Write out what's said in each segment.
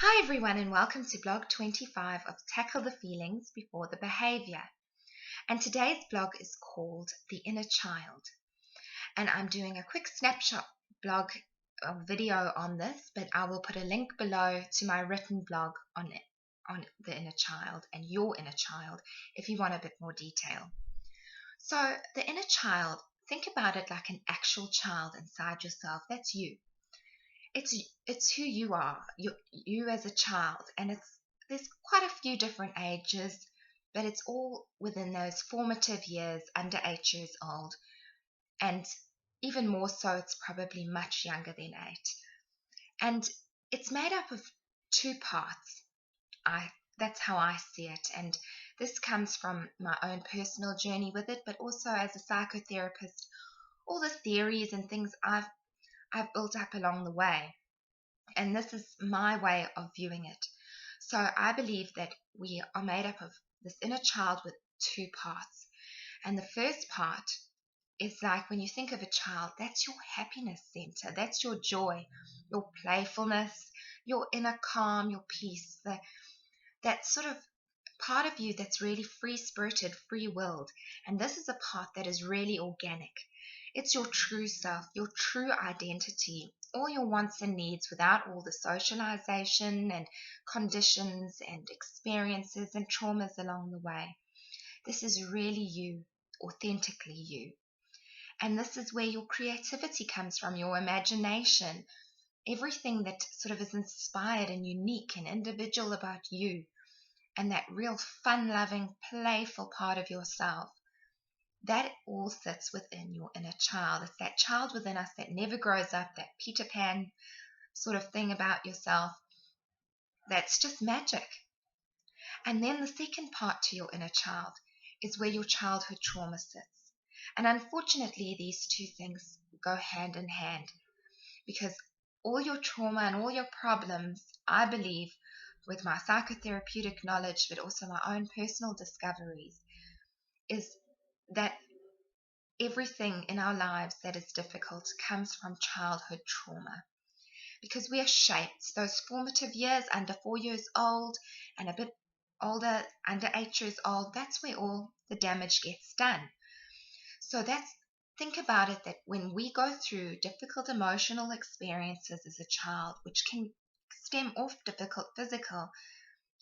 Hi everyone and welcome to blog 25 of Tackle the Feelings Before the Behavior. And today's blog is called The Inner Child. And I'm doing a quick snapshot blog video on this, but I will put a link below to my written blog on the inner child and your inner child if you want a bit more detail. So the inner child, think about it like an actual child inside yourself. That's you. It's who you are, you as a child, and there's quite a few different ages, but it's all within those formative years under 8 years old, and even more so, it's probably much younger than 8, and it's made up of two parts. I That's how I see it, and this comes from my own personal journey with it, but also as a psychotherapist, all the theories and things I've built up along the way. And this is my way of viewing it. So I believe that we are made up of this inner child with two parts. And the first part is like when you think of a child, that's your happiness center, that's your joy, your playfulness, your inner calm, your peace, that sort of part of you that's really free spirited, free willed. And this is a part that is really organic. It's your true self, your true identity, all your wants and needs without all the socialization and conditions and experiences and traumas along the way. This is really you, authentically you. And this is where your creativity comes from, your imagination, everything that sort of is inspired and unique and individual about you, and that real fun-loving, playful part of yourself. That all sits within your inner child. It's that child within us that never grows up, that Peter Pan sort of thing about yourself. That's just magic. And then the second part to your inner child is where your childhood trauma sits. And unfortunately, these two things go hand in hand because all your trauma and all your problems, I believe, with my psychotherapeutic knowledge, but also my own personal discoveries, is that everything in our lives that is difficult comes from childhood trauma. Because we are shaped, those formative years under 4 years old and a bit older, under 8 years old, that's where all the damage gets done. So think about it, that when we go through difficult emotional experiences as a child, which can stem off difficult physical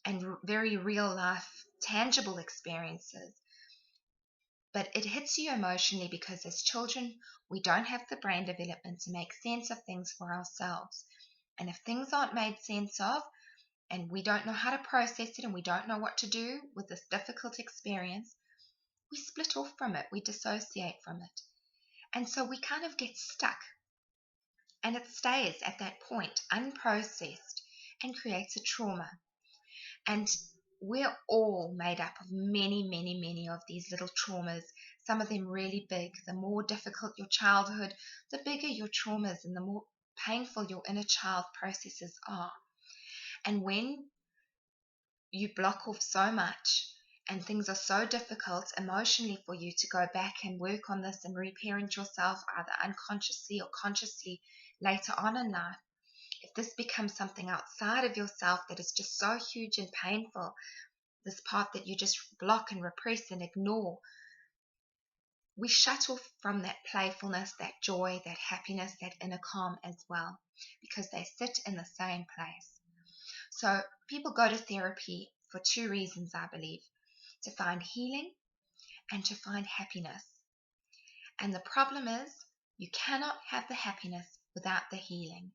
and very real life tangible experiences, but it hits you emotionally because as children, we don't have the brain development to make sense of things for ourselves. And if things aren't made sense of, and we don't know how to process it, and we don't know what to do with this difficult experience, we split off from it, we dissociate from it. And so we kind of get stuck. And it stays at that point, unprocessed, and creates a trauma. And we're all made up of many, many, many of these little traumas, some of them really big. The more difficult your childhood, the bigger your traumas and the more painful your inner child processes are. And when you block off so much and things are so difficult emotionally for you to go back and work on this and reparent yourself either unconsciously or consciously later on in life, if this becomes something outside of yourself that is just so huge and painful, this part that you just block and repress and ignore, we shut off from that playfulness, that joy, that happiness, that inner calm as well, because they sit in the same place. So people go to therapy for two reasons, I believe: to find healing and to find happiness. And the problem is, you cannot have the happiness without the healing.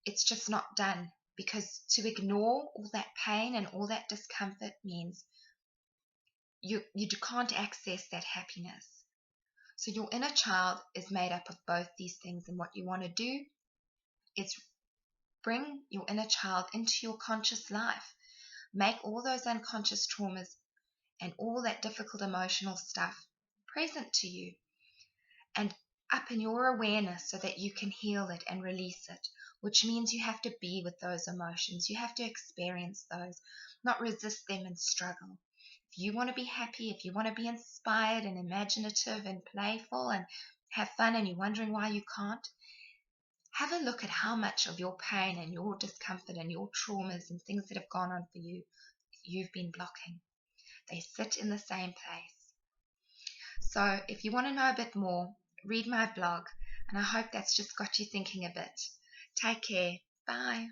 It's just not done, because to ignore all that pain and all that discomfort means you can't access that happiness. So your inner child is made up of both these things, and what you want to do is bring your inner child into your conscious life. Make all those unconscious traumas and all that difficult emotional stuff present to you and up in your awareness so that you can heal it and release it, which means you have to be with those emotions. You have to experience those, not resist them and struggle. If you want to be happy, if you want to be inspired and imaginative and playful and have fun and you're wondering why you can't, have a look at how much of your pain and your discomfort and your traumas and things that have gone on for you, you've been blocking. They sit in the same place. So if you want to know a bit more, read my blog, and I hope that's just got you thinking a bit. Take care. Bye.